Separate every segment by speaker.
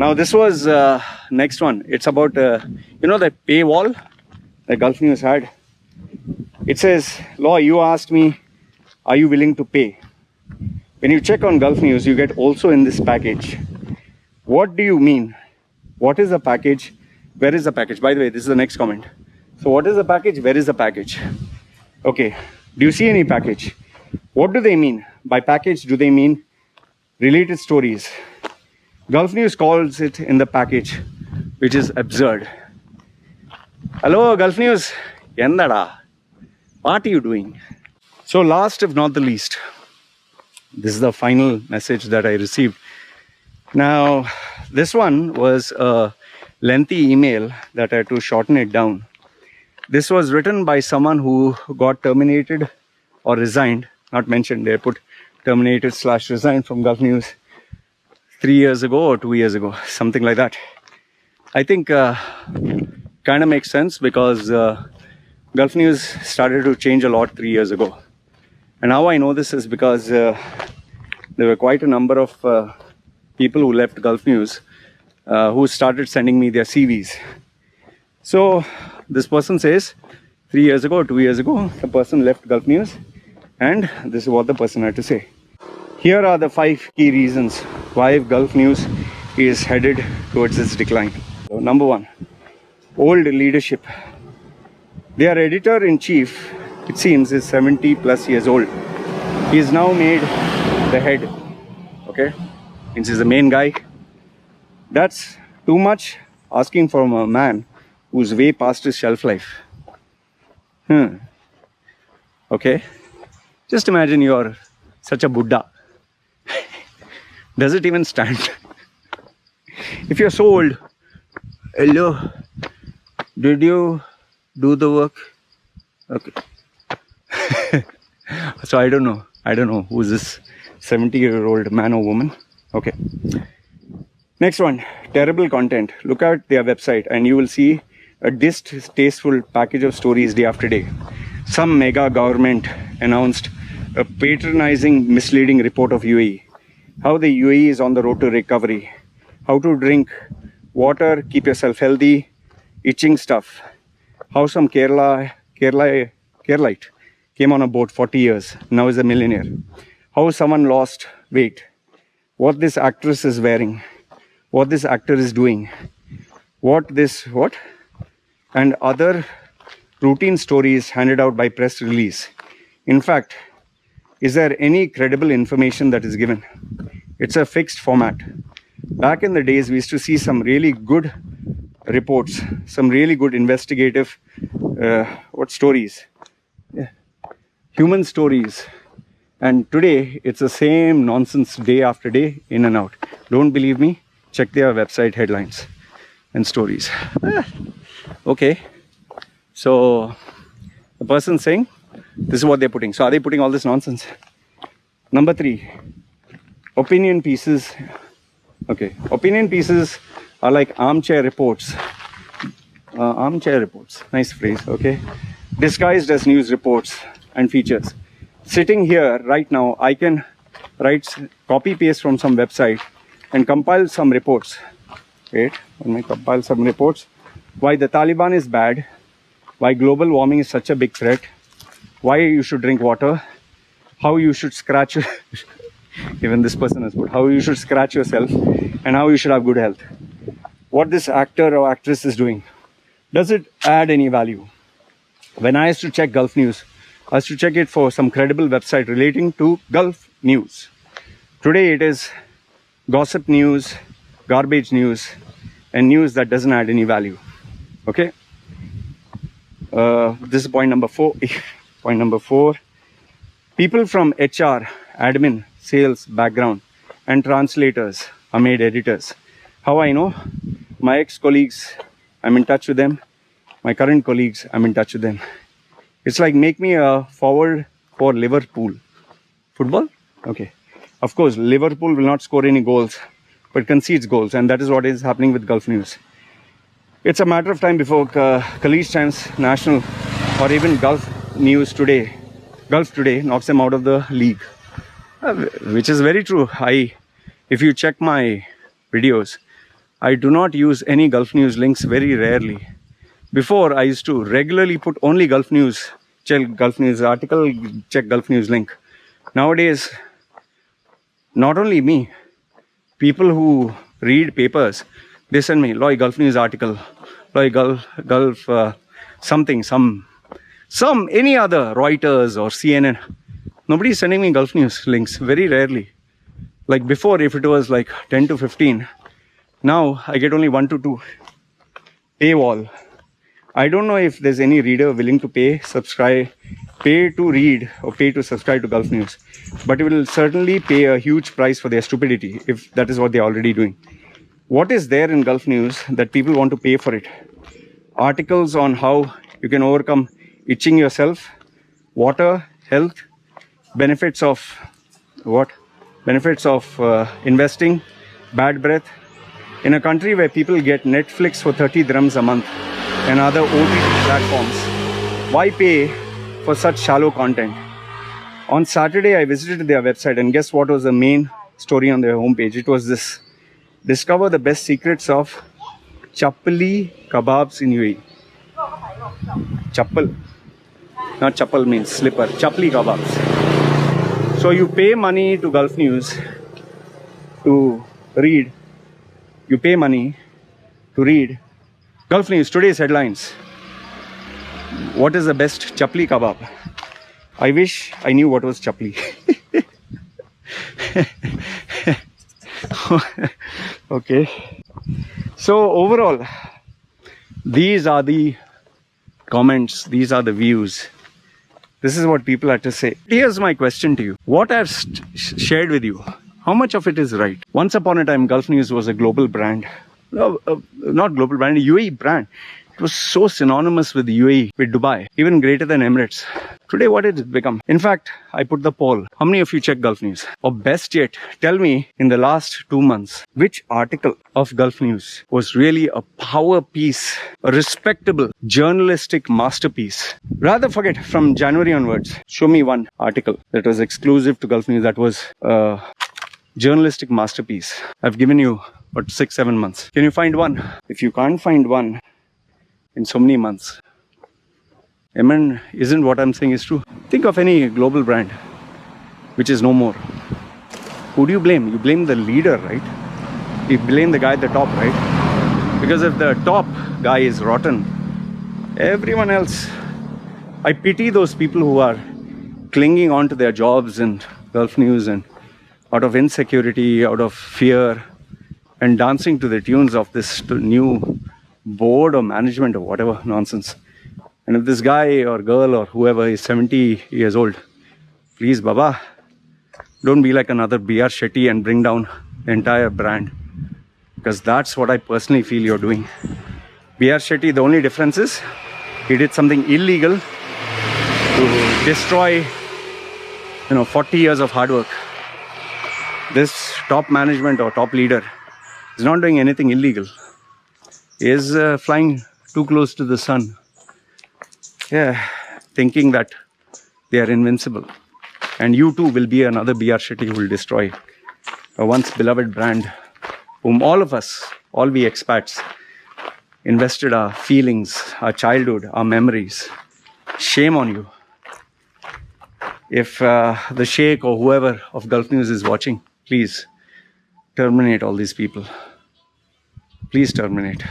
Speaker 1: Now this was next one. It's about the paywall that Gulf News had. It says, Law, you asked me, are you willing to pay? When you check on Gulf News, you get also in this package. What do you mean? What is the package? Where is the package? By the way, this is the next comment. So what is the package? Where is the package? Okay. Do you see any package? What do they mean? By package, do they mean related stories? Gulf News calls it in the package, which is absurd. Hello, Gulf News. Yendada. What are you doing? So last if not the least, this is the final message that I received. Now, this one was a lengthy email that I had to shorten it down. This was written by someone who got terminated or resigned, not mentioned, they put terminated / resigned from Gulf News 3 years ago or 2 years ago, something like that. I think kind of makes sense because Gulf News started to change a lot 3 years ago. And how I know this is because there were quite a number of people who left Gulf News who started sending me their CVs. So this person says 3 years ago or 2 years ago, the person left Gulf News, and this is what the person had to say. Here are the 5 key reasons why Gulf News is headed towards its decline. So, number 1, old leadership. Their editor-in-chief, it seems, is 70 plus years old. He is now made the head. Okay, since he's the main guy. That's too much asking from a man who's way past his shelf life. Okay, just imagine you're such a Buddha. Does it even stand? If you're so old, hello, did you do the work? Okay. So I don't know who's this 70-year-old man or woman. Okay. Next one, terrible content. Look at their website and you will see a distasteful package of stories day after day. Some mega government announced a patronizing, misleading report of UAE. How the UAE is on the road to recovery. How to drink water, keep yourself healthy, itching stuff. How some Keralite came on a boat 40 years, now is a millionaire. How someone lost weight. What this actress is wearing. What this actor is doing. What? And other routine stories handed out by press release. In fact, is there any credible information that is given? It's a fixed format. Back in the days, we used to see some really good reports, some really good investigative stories? Yeah. Human stories. And today, it's the same nonsense day after day, in and out. Don't believe me? Check their website headlines and stories. Okay. So, the person saying, this is what they're putting. So, are they putting all this nonsense? Number 3, opinion pieces. Okay. Opinion pieces are like armchair reports. Armchair reports. Nice phrase. Okay. Disguised as news reports and features. Sitting here right now, I can write, copy paste from some website and compile some reports. Wait, let me compile some reports. Why the Taliban is bad. Why global warming is such a big threat. Why you should drink water. How you should scratch, even this person has put, how you should scratch yourself and how you should have good health. What this actor or actress is doing. Does it add any value? When I used to check Gulf News, I used to check it for some credible website relating to Gulf News. Today it is gossip news, garbage news, and news that doesn't add any value. Okay? This is point number 4. Point number 4. People from HR, admin, sales background, and translators are made editors. How I know? My ex-colleagues, I'm in touch with them. My current colleagues, I'm in touch with them. It's like make me a forward for Liverpool. Football? Okay. Of course, Liverpool will not score any goals, but concedes goals, and that is what is happening with Gulf News. It's a matter of time before Khaleej Times National or even Gulf Today knocks them out of the league. Which is very true. If you check my videos, I do not use any Gulf News links, very rarely. Before, I used to regularly put only Gulf News, check Gulf News article, check Gulf News link. Nowadays, not only me, people who read papers, they send me, Loy, Gulf News article, Loy, Gulf something, any other, Reuters or CNN. Nobody is sending me Gulf News links, very rarely. Like before, if it was like 10 to 15, now I get only 1 to 2. Paywall. I don't know if there's any reader willing to pay to read or pay to subscribe to Gulf News. But it will certainly pay a huge price for their stupidity if that is what they're already doing. What is there in Gulf News that people want to pay for it? Articles on how you can overcome itching yourself, water, health, benefits of what? Benefits of investing, bad breath. In a country where people get Netflix for 30 dirhams a month and other OTT platforms, why pay for such shallow content? On Saturday, I visited their website, and guess what was the main story on their homepage? It was this: discover the best secrets of chapli kebabs in UAE. Chappal. Not chappal means slipper. Chapli kebabs. So you pay money to Gulf News to read. You pay money to read Gulf News, today's headlines. What is the best chapli kebab? I wish I knew what was chapli. Okay. So overall, these are the comments, these are the views. This is what people had to say. Here's my question to you. What I've shared with you, how much of it is right? Once upon a time, Gulf News was a global brand. No, not global brand, a UAE brand. It was so synonymous with UAE, with Dubai, even greater than Emirates. Today, what did it become? In fact, I put the poll. How many of you check Gulf News? Or best yet, tell me in the last 2 months, which article of Gulf News was really a power piece, a respectable journalistic masterpiece? Rather forget, from January onwards, show me one article that was exclusive to Gulf News that was a journalistic masterpiece. I've given you, what, 6-7 months. Can you find one? If you can't find one in so many months, Amen, isn't what I'm saying is true? Think of any global brand which is no more. Who do you blame? You blame the leader, right? You blame the guy at the top, right? Because if the top guy is rotten, everyone else... I pity those people who are clinging on to their jobs in Gulf News and out of insecurity, out of fear, and dancing to the tunes of this new board or management or whatever nonsense. And if this guy or girl or whoever is 70 years old, please, Baba, don't be like another B.R. Shetty and bring down the entire brand. Because that's what I personally feel you're doing. B.R. Shetty, the only difference is he did something illegal to destroy, 40 years of hard work. This top management or top leader is not doing anything illegal. He is flying too close to the sun. Yeah, thinking that they are invincible. And you too will be another B.R. Shetty who will destroy a once beloved brand whom all of us, all we expats, invested our feelings, our childhood, our memories. Shame on you. If the Sheikh or whoever of Gulf News is watching, please terminate all these people. Please terminate.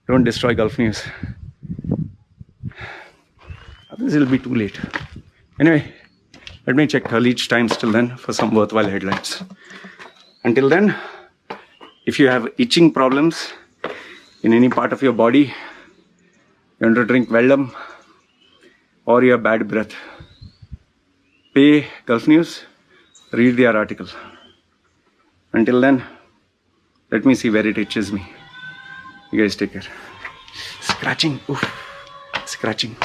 Speaker 1: Don't destroy Gulf News. Otherwise it'll be too late. Anyway, let me check Khalij's Times till then for some worthwhile headlines. Until then, if you have itching problems in any part of your body, you want to drink Vellum, or you have bad breath, pay Gulf News, read their article. Until then, let me see where it itches me. You guys take care. Scratching. Oof. Scratching.